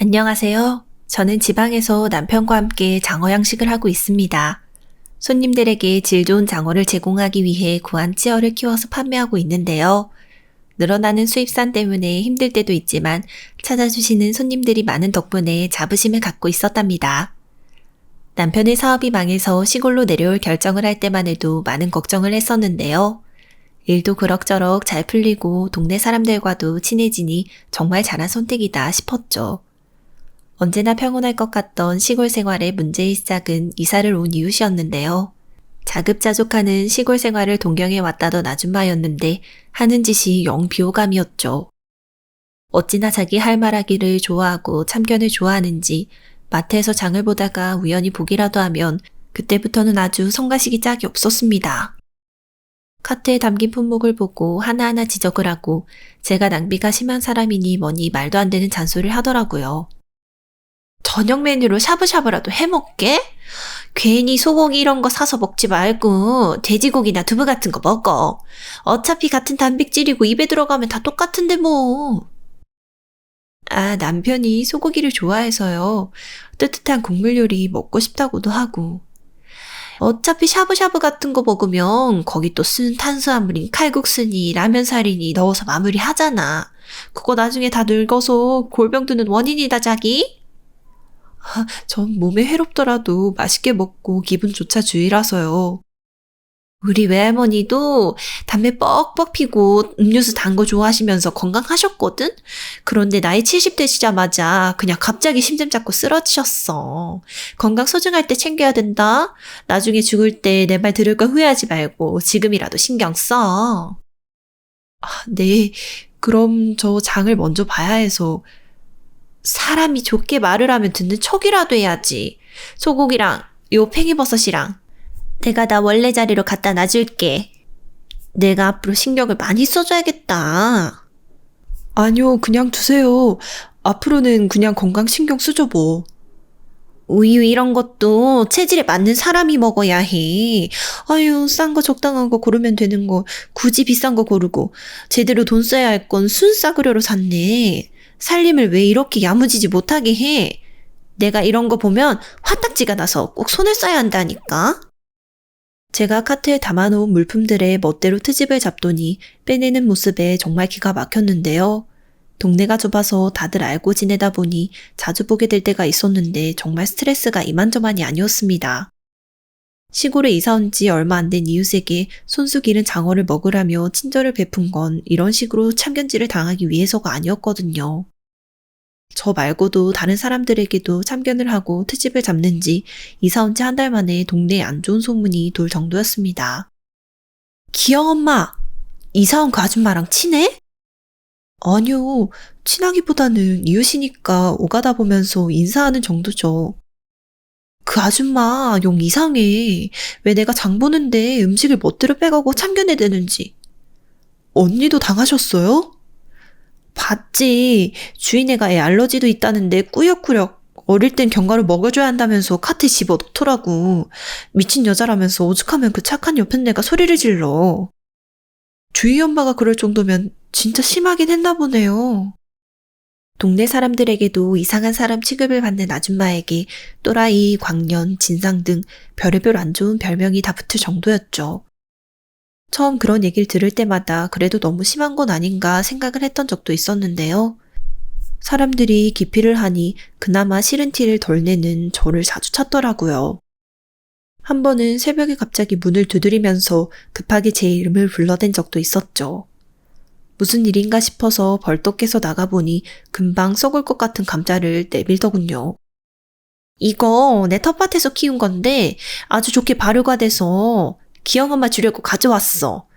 안녕하세요. 저는 지방에서 남편과 함께 장어 양식을 하고 있습니다. 손님들에게 질 좋은 장어를 제공하기 위해 구한 찌어를 키워서 판매하고 있는데요. 늘어나는 수입산 때문에 힘들 때도 있지만 찾아주시는 손님들이 많은 덕분에 자부심을 갖고 있었답니다. 남편의 사업이 망해서 시골로 내려올 결정을 할 때만 해도 많은 걱정을 했었는데요. 일도 그럭저럭 잘 풀리고 동네 사람들과도 친해지니 정말 잘한 선택이다 싶었죠. 언제나 평온할 것 같던 시골 생활의 문제의 시작은 이사를 온 이웃이었는데요. 자급자족하는 시골 생활을 동경해 왔다던 아줌마였는데 하는 짓이 영 비호감이었죠. 어찌나 자기 할 말하기를 좋아하고 참견을 좋아하는지 마트에서 장을 보다가 우연히 보기라도 하면 그때부터는 아주 성가시기 짝이 없었습니다. 카트에 담긴 품목을 보고 하나하나 지적을 하고 제가 낭비가 심한 사람이니 뭐니 말도 안 되는 잔소리를 하더라고요. 저녁 메뉴로 샤브샤브라도 해먹게? 괜히 소고기 이런 거 사서 먹지 말고 돼지고기나 두부 같은 거 먹어. 어차피 같은 단백질이고 입에 들어가면 다 똑같은데 뭐. 남편이 소고기를 좋아해서요. 뜨뜻한 국물 요리 먹고 싶다고도 하고. 어차피 샤브샤브 같은 거 먹으면 거기 또 쓴 탄수화물인 칼국수니 라면사리니 넣어서 마무리 하잖아. 그거 나중에 다 늙어서 골병 드는 원인이다 자기. 전 몸에 해롭더라도 맛있게 먹고 기분조차 주의라서요. 우리 외할머니도 담배 뻑뻑 피고 음료수 단 거 좋아하시면서 건강하셨거든? 그런데 나이 70 되시자마자 그냥 갑자기 심장 잡고 쓰러지셨어. 건강 소중할 때 챙겨야 된다. 나중에 죽을 때 내 말 들을 거 후회하지 말고 지금이라도 신경 써. 네. 그럼 저 장을 먼저 봐야 해서. 사람이 좋게 말을 하면 듣는 척이라도 해야지. 소고기랑 요 팽이버섯이랑 내가 나 원래 자리로 갖다 놔줄게. 내가 앞으로 신경을 많이 써줘야겠다. 아니요, 그냥 두세요. 앞으로는 그냥 건강 신경 쓰죠 뭐. 우유 이런 것도 체질에 맞는 사람이 먹어야 해. 아유, 싼 거 적당한 거 고르면 되는 거 굳이 비싼 거 고르고 제대로 돈 써야 할 건 순 싸구려로 샀네. 살림을 왜 이렇게 야무지지 못하게 해? 내가 이런 거 보면 화딱지가 나서 꼭 손을 써야 한다니까. 제가 카트에 담아놓은 물품들의 멋대로 트집을 잡더니 빼내는 모습에 정말 기가 막혔는데요. 동네가 좁아서 다들 알고 지내다 보니 자주 보게 될 때가 있었는데 정말 스트레스가 이만저만이 아니었습니다. 시골에 이사 온 지 얼마 안 된 이웃에게 손수 기른 장어를 먹으라며 친절을 베푼 건 이런 식으로 참견질을 당하기 위해서가 아니었거든요. 저 말고도 다른 사람들에게도 참견을 하고 트집을 잡는지 이사 온 지 한 달 만에 동네에 안 좋은 소문이 돌 정도였습니다. 기영엄마, 이사 온 그 아줌마랑 친해? 아니요, 친하기보다는 이웃이니까 오가다 보면서 인사하는 정도죠. 그 아줌마 용 이상해. 왜 내가 장 보는데 음식을 멋대로 빼가고 참견해대는지. 언니도 당하셨어요? 봤지. 주인애가 애 알러지도 있다는데 꾸역꾸역 어릴 땐 견과류 먹여줘야 한다면서 카트에 집어넣더라고. 미친 여자라면서 오죽하면 그 착한 옆에 애가 소리를 질러. 주희 엄마가 그럴 정도면 진짜 심하긴 했나 보네요. 동네 사람들에게도 이상한 사람 취급을 받는 아줌마에게 또라이, 광년, 진상 등 별의별 안 좋은 별명이 다 붙을 정도였죠. 처음 그런 얘기를 들을 때마다 그래도 너무 심한 건 아닌가 생각을 했던 적도 있었는데요. 사람들이 기피를 하니 그나마 싫은 티를 덜 내는 저를 자주 찾더라고요. 한 번은 새벽에 갑자기 문을 두드리면서 급하게 제 이름을 불러댄 적도 있었죠. 무슨 일인가 싶어서 벌떡 깨서 나가보니 금방 썩을 것 같은 감자를 내밀더군요. 이거 내 텃밭에서 키운 건데 아주 좋게 발효가 돼서 기영엄마 주려고 가져왔어.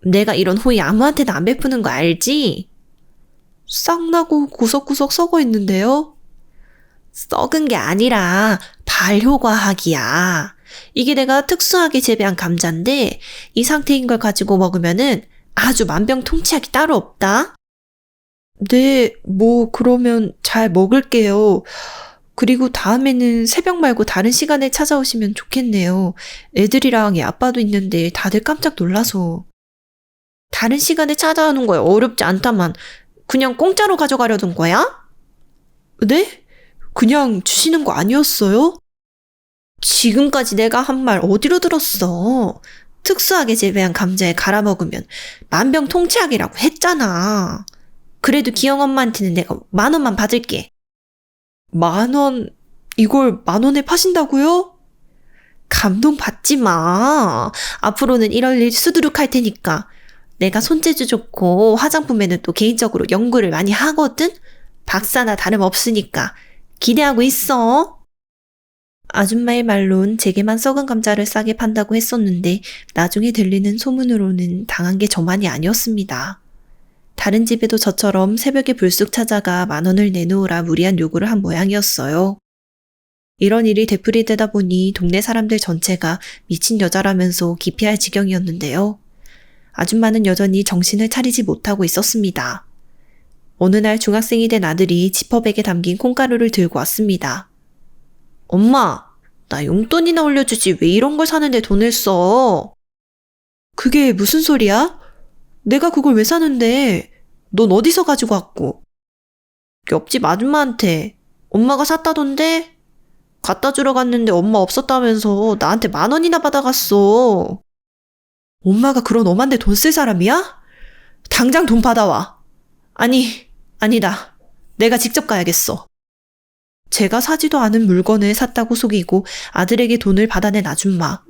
내가 이런 호의 아무한테나 안 베푸는 거 알지? 싹나고 구석구석 썩어 있는데요? 썩은 게 아니라 발효과학이야. 이게 내가 특수하게 재배한 감자인데 이 상태인 걸 가지고 먹으면은 아주 만병통치약이 따로 없다. 네, 그러면 잘 먹을게요. 그리고 다음에는 새벽 말고 다른 시간에 찾아오시면 좋겠네요. 애들이랑 애 아빠도 있는데 다들 깜짝 놀라서. 다른 시간에 찾아오는 거야 어렵지 않다만 그냥 공짜로 가져가려던 거야? 네? 그냥 주시는 거 아니었어요? 지금까지 내가 한 말 어디로 들었어? 특수하게 재배한 감자에 갈아 먹으면 만병통치약이라고 했잖아. 그래도 기영 엄마한테는 내가 10,000원만 받을게. 10,000원, 이걸 10,000원에 파신다고요? 감동받지 마. 앞으로는 이럴 일 수두룩 할 테니까. 내가 손재주 좋고 화장품에는 또 개인적으로 연구를 많이 하거든? 박사나 다름없으니까 기대하고 있어. 아줌마의 말론 제게만 썩은 감자를 싸게 판다고 했었는데 나중에 들리는 소문으로는 당한 게 저만이 아니었습니다. 다른 집에도 저처럼 새벽에 불쑥 찾아가 10,000원을 내놓으라 무리한 요구를 한 모양이었어요. 이런 일이 되풀이되다 보니 동네 사람들 전체가 미친 여자라면서 기피할 지경이었는데요. 아줌마는 여전히 정신을 차리지 못하고 있었습니다. 어느 날 중학생이 된 아들이 지퍼백에 담긴 콩가루를 들고 왔습니다. 엄마, 나 용돈이나 올려주지 왜 이런 걸 사는데 돈을 써? 그게 무슨 소리야? 내가 그걸 왜 사는데? 넌 어디서 가지고 왔고? 옆집 아줌마한테 엄마가 샀다던데? 갖다 주러 갔는데 엄마 없었다면서 나한테 10,000원이나 받아갔어. 엄마가 그런 엄한데 돈 쓸 사람이야? 당장 돈 받아와. 아니다. 내가 직접 가야겠어. 제가 사지도 않은 물건을 샀다고 속이고 아들에게 돈을 받아낸 아줌마.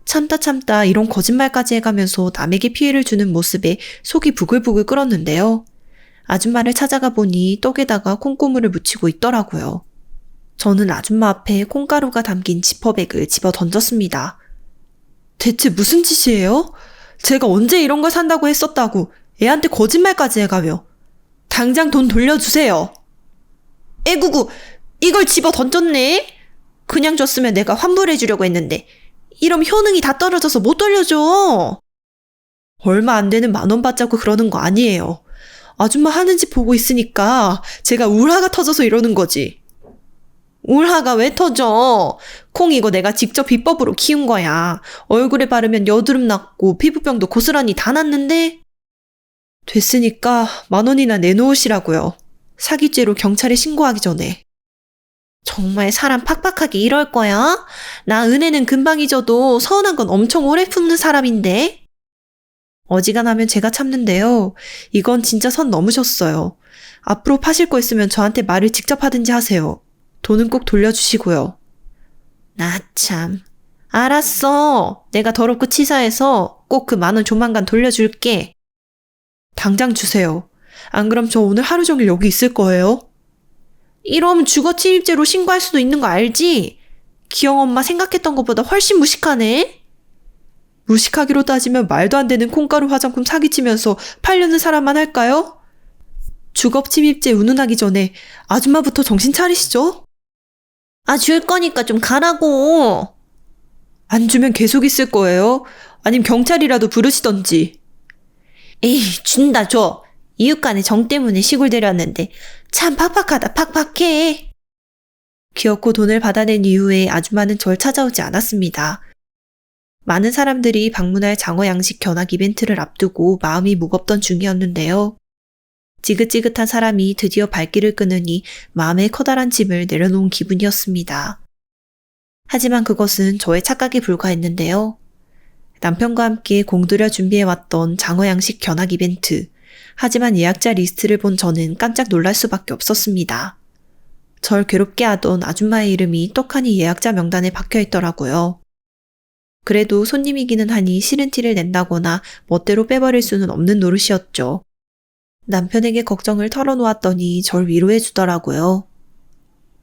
참다 이런 거짓말까지 해가면서 남에게 피해를 주는 모습에 속이 부글부글 끓었는데요. 아줌마를 찾아가 보니 떡에다가 콩고물을 묻히고 있더라고요. 저는 아줌마 앞에 콩가루가 담긴 지퍼백을 집어 던졌습니다. 대체 무슨 짓이에요? 제가 언제 이런 걸 산다고 했었다고 애한테 거짓말까지 해가며. 당장 돈 돌려주세요. 에구구, 이걸 집어 던졌네? 그냥 줬으면 내가 환불해주려고 했는데 이러면 효능이 다 떨어져서 못 돌려줘. 얼마 안 되는 10,000원 받자고 그러는 거 아니에요. 아줌마 하는 짓 보고 있으니까 제가 울화가 터져서 이러는 거지. 울화가 왜 터져? 콩 이거 내가 직접 비법으로 키운 거야. 얼굴에 바르면 여드름 났고 피부병도 고스란히 다 났는데? 됐으니까 10,000원이나 내놓으시라고요. 사기죄로 경찰에 신고하기 전에. 정말 사람 팍팍하게 이럴 거야? 나 은혜는 금방 잊어도 서운한 건 엄청 오래 품는 사람인데? 어지간하면 제가 참는데요. 이건 진짜 선 넘으셨어요. 앞으로 파실 거 있으면 저한테 말을 직접 하든지 하세요. 돈은 꼭 돌려주시고요. 나 참. 알았어. 내가 더럽고 치사해서 꼭 그 10,000원 조만간 돌려줄게. 당장 주세요. 안 그럼 저 오늘 하루 종일 여기 있을 거예요. 이러면 주거침입죄로 신고할 수도 있는 거 알지? 기영 엄마 생각했던 것보다 훨씬 무식하네? 무식하기로 따지면 말도 안 되는 콩가루 화장품 사기치면서 팔려는 사람만 할까요? 주거침입죄 운운하기 전에 아줌마부터 정신 차리시죠? 줄 거니까 좀 가라고. 안 주면 계속 있을 거예요? 아님 경찰이라도 부르시던지. 에이, 준다 줘. 이웃 간의 정 때문에 시골 데려왔는데 참 팍팍하다 팍팍해. 기어코 돈을 받아낸 이후에 아줌마는 절 찾아오지 않았습니다. 많은 사람들이 방문할 장어 양식 견학 이벤트를 앞두고 마음이 무겁던 중이었는데요. 지긋지긋한 사람이 드디어 발길을 끄느니 마음에 커다란 짐을 내려놓은 기분이었습니다. 하지만 그것은 저의 착각에 불과했는데요. 남편과 함께 공들여 준비해왔던 장어 양식 견학 이벤트. 하지만 예약자 리스트를 본 저는 깜짝 놀랄 수밖에 없었습니다. 절 괴롭게 하던 아줌마의 이름이 떡하니 예약자 명단에 박혀 있더라고요. 그래도 손님이기는 하니 싫은 티를 낸다거나 멋대로 빼버릴 수는 없는 노릇이었죠. 남편에게 걱정을 털어놓았더니 절 위로해 주더라고요.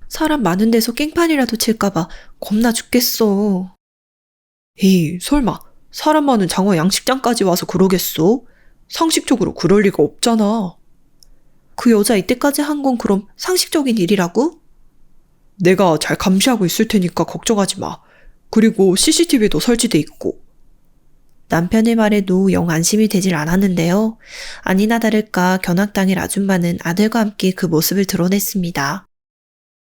사람 많은 데서 깽판이라도 칠까봐 겁나 죽겠어. 에이, 설마 사람 많은 장어 양식장까지 와서 그러겠어? 상식적으로 그럴 리가 없잖아. 그 여자 이때까지 한 건 그럼 상식적인 일이라고? 내가 잘 감시하고 있을 테니까 걱정하지 마. 그리고 CCTV도 설치돼 있고. 남편의 말에도 영 안심이 되질 않았는데요. 아니나 다를까 견학 당일 아줌마는 아들과 함께 그 모습을 드러냈습니다.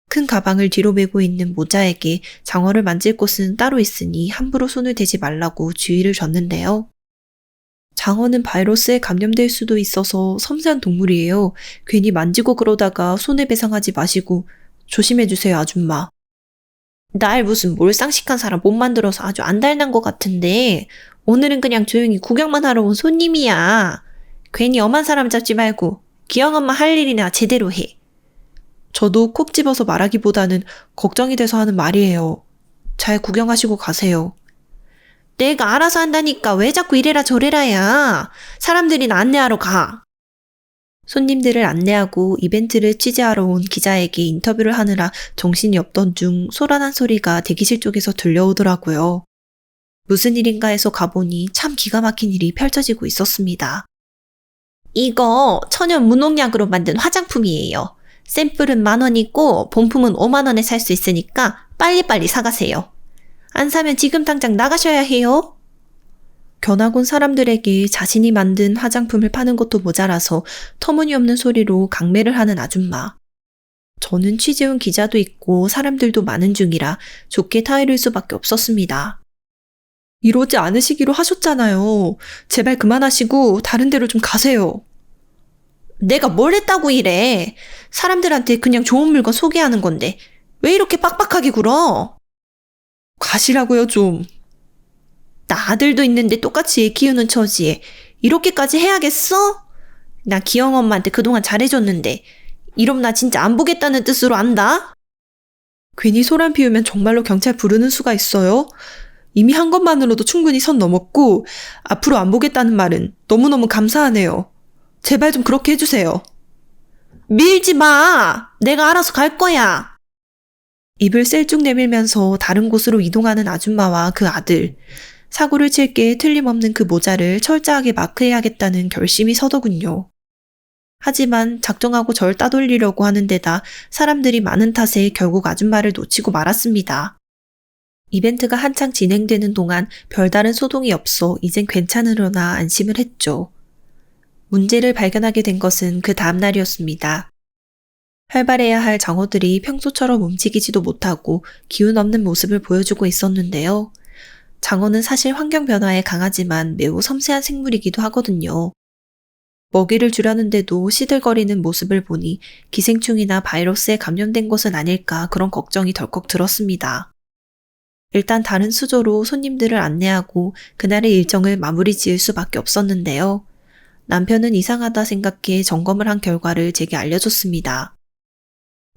큰 가방을 뒤로 메고 있는 모자에게 장어를 만질 곳은 따로 있으니 함부로 손을 대지 말라고 주의를 줬는데요. 장어는 바이러스에 감염될 수도 있어서 섬세한 동물이에요. 괜히 만지고 그러다가 손해배상하지 마시고 조심해주세요, 아줌마. 날 무슨 몰상식한 사람 못 만들어서 아주 안달난 것 같은데 오늘은 그냥 조용히 구경만 하러 온 손님이야. 괜히 엄한 사람 잡지 말고 기영 엄마 할 일이나 제대로 해. 저도 콕 집어서 말하기보다는 걱정이 돼서 하는 말이에요. 잘 구경하시고 가세요. 내가 알아서 한다니까 왜 자꾸 이래라 저래라야. 사람들이나 안내하러 가. 손님들을 안내하고 이벤트를 취재하러 온 기자에게 인터뷰를 하느라 정신이 없던 중 소란한 소리가 대기실 쪽에서 들려오더라고요. 무슨 일인가 해서 가보니 참 기가 막힌 일이 펼쳐지고 있었습니다. 이거 천연 무농약으로 만든 화장품이에요. 샘플은 10,000원이고 본품은 50,000원에 살 수 있으니까 빨리빨리 사가세요. 안 사면 지금 당장 나가셔야 해요. 견학 온 사람들에게 자신이 만든 화장품을 파는 것도 모자라서 터무니없는 소리로 강매를 하는 아줌마. 저는 취재 온 기자도 있고 사람들도 많은 중이라 좋게 타이를 수밖에 없었습니다. 이러지 않으시기로 하셨잖아요. 제발 그만하시고 다른 데로 좀 가세요. 내가 뭘 했다고 이래. 사람들한테 그냥 좋은 물건 소개하는 건데 왜 이렇게 빡빡하게 굴어? 가시라고요, 좀. 나 아들도 있는데 똑같이 애 키우는 처지에 이렇게까지 해야겠어? 나 기영 엄마한테 그동안 잘해줬는데 이러면 나 진짜 안 보겠다는 뜻으로 안다? 괜히 소란 피우면 정말로 경찰 부르는 수가 있어요? 이미 한 것만으로도 충분히 선 넘었고 앞으로 안 보겠다는 말은 너무너무 감사하네요. 제발 좀 그렇게 해주세요. 밀지 마! 내가 알아서 갈 거야! 입을 셀쭉 내밀면서 다른 곳으로 이동하는 아줌마와 그 아들. 사고를 칠 게 틀림없는 그 모자를 철저하게 마크해야겠다는 결심이 서더군요. 하지만 작정하고 절 따돌리려고 하는 데다 사람들이 많은 탓에 결국 아줌마를 놓치고 말았습니다. 이벤트가 한창 진행되는 동안 별다른 소동이 없어 이젠 괜찮으려나 안심을 했죠. 문제를 발견하게 된 것은 그 다음 날이었습니다. 활발해야 할 장어들이 평소처럼 움직이지도 못하고 기운 없는 모습을 보여주고 있었는데요. 장어는 사실 환경 변화에 강하지만 매우 섬세한 생물이기도 하거든요. 먹이를 주려는데도 시들거리는 모습을 보니 기생충이나 바이러스에 감염된 것은 아닐까 그런 걱정이 덜컥 들었습니다. 일단 다른 수조로 손님들을 안내하고 그날의 일정을 마무리 지을 수밖에 없었는데요. 남편은 이상하다 생각해 점검을 한 결과를 제게 알려줬습니다.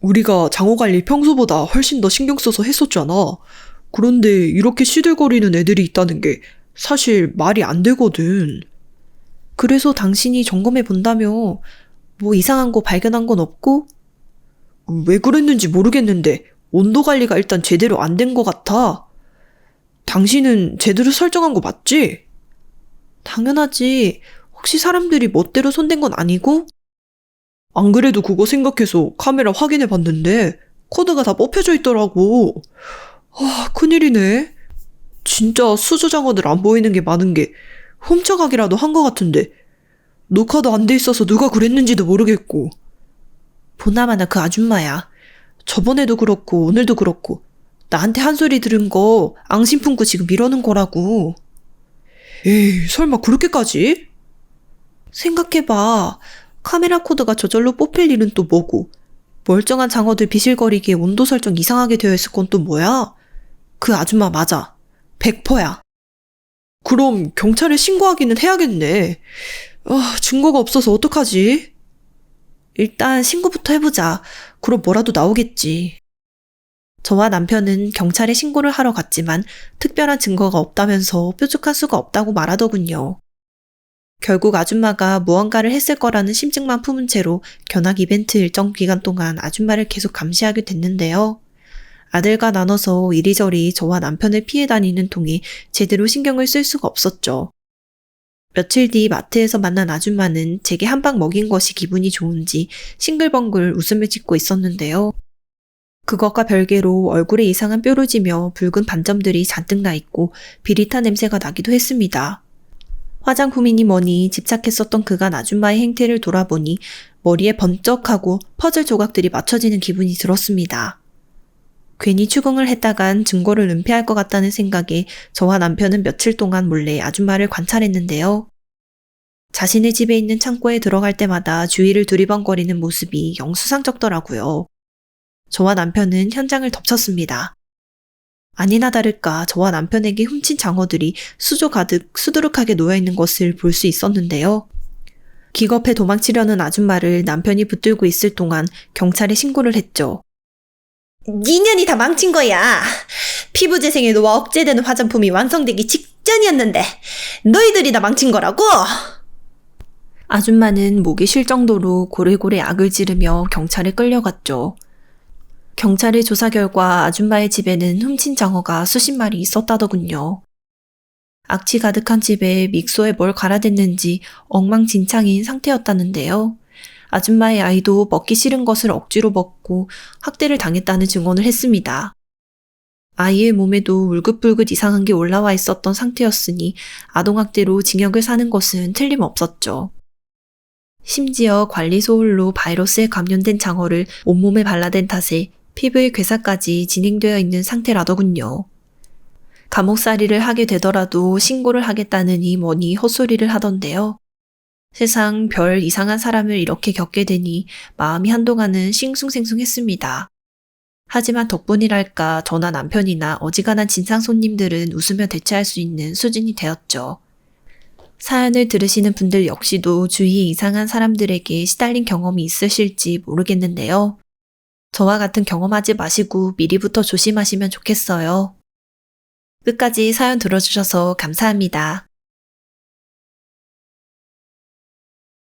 우리가 장어 관리 평소보다 훨씬 더 신경 써서 했었잖아. 그런데 이렇게 시들거리는 애들이 있다는 게 사실 말이 안 되거든. 그래서 당신이 점검해 본다며 뭐 이상한 거 발견한 건 없고? 왜 그랬는지 모르겠는데 온도 관리가 일단 제대로 안 된 것 같아. 당신은 제대로 설정한 거 맞지? 당연하지. 혹시 사람들이 멋대로 손댄 건 아니고? 안 그래도 그거 생각해서 카메라 확인해 봤는데 코드가 다 뽑혀져 있더라고. 아, 큰일이네. 진짜 수조장어들 안 보이는 게 많은 게 훔쳐가기라도 한 것 같은데 녹화도 안 돼 있어서 누가 그랬는지도 모르겠고. 보나마나 그 아줌마야. 저번에도 그렇고 오늘도 그렇고 나한테 한 소리 들은 거 앙심 품고 지금 이러는 거라고. 에이, 설마 그렇게까지? 생각해봐. 카메라 코드가 저절로 뽑힐 일은 또 뭐고, 멀쩡한 장어들 비실거리기에 온도 설정 이상하게 되어 있을 건 또 뭐야? 그 아줌마 맞아. 100%야. 그럼 경찰에 신고하기는 해야겠네. 아, 증거가 없어서 어떡하지? 일단 신고부터 해보자. 그럼 뭐라도 나오겠지. 저와 남편은 경찰에 신고를 하러 갔지만 특별한 증거가 없다면서 뾰족할 수가 없다고 말하더군요. 결국 아줌마가 무언가를 했을 거라는 심증만 품은 채로 견학 이벤트 일정 기간 동안 아줌마를 계속 감시하게 됐는데요. 아들과 나눠서 이리저리 저와 남편을 피해 다니는 통에 제대로 신경을 쓸 수가 없었죠. 며칠 뒤 마트에서 만난 아줌마는 제게 한 방 먹인 것이 기분이 좋은지 싱글벙글 웃음을 짓고 있었는데요. 그것과 별개로 얼굴에 이상한 뾰루지며 붉은 반점들이 잔뜩 나 있고 비릿한 냄새가 나기도 했습니다. 화장품이니 뭐니 집착했었던 그간 아줌마의 행태를 돌아보니 머리에 번쩍하고 퍼즐 조각들이 맞춰지는 기분이 들었습니다. 괜히 추궁을 했다간 증거를 은폐할 것 같다는 생각에 저와 남편은 며칠 동안 몰래 아줌마를 관찰했는데요. 자신의 집에 있는 창고에 들어갈 때마다 주위를 두리번거리는 모습이 영 수상쩍더라고요. 저와 남편은 현장을 덮쳤습니다. 아니나 다를까 저와 남편에게 훔친 장어들이 수조 가득 수두룩하게 놓여있는 것을 볼 수 있었는데요. 기겁해 도망치려는 아줌마를 남편이 붙들고 있을 동안 경찰에 신고를 했죠. 니년이 다 망친 거야. 피부 재생에 노화 억제되는 화장품이 완성되기 직전이었는데 너희들이 다 망친 거라고? 아줌마는 목이 쉴 정도로 고래고래 악을 지르며 경찰에 끌려갔죠. 경찰의 조사 결과 아줌마의 집에는 훔친 장어가 수십 마리 있었다더군요. 악취 가득한 집에 믹서에 뭘 갈아댔는지 엉망진창인 상태였다는데요. 아줌마의 아이도 먹기 싫은 것을 억지로 먹고 학대를 당했다는 증언을 했습니다. 아이의 몸에도 울긋불긋 이상한 게 올라와 있었던 상태였으니 아동학대로 징역을 사는 것은 틀림없었죠. 심지어 관리소홀로 바이러스에 감염된 장어를 온몸에 발라댄 탓에 피부의 괴사까지 진행되어 있는 상태라더군요. 감옥살이를 하게 되더라도 신고를 하겠다느니 뭐니 헛소리를 하던데요. 세상 별 이상한 사람을 이렇게 겪게 되니 마음이 한동안은 싱숭생숭했습니다. 하지만 덕분이랄까 저나 남편이나 어지간한 진상 손님들은 웃으며 대처할 수 있는 수준이 되었죠. 사연을 들으시는 분들 역시도 주위에 이상한 사람들에게 시달린 경험이 있으실지 모르겠는데요. 저와 같은 경험하지 마시고 미리부터 조심하시면 좋겠어요. 끝까지 사연 들어주셔서 감사합니다.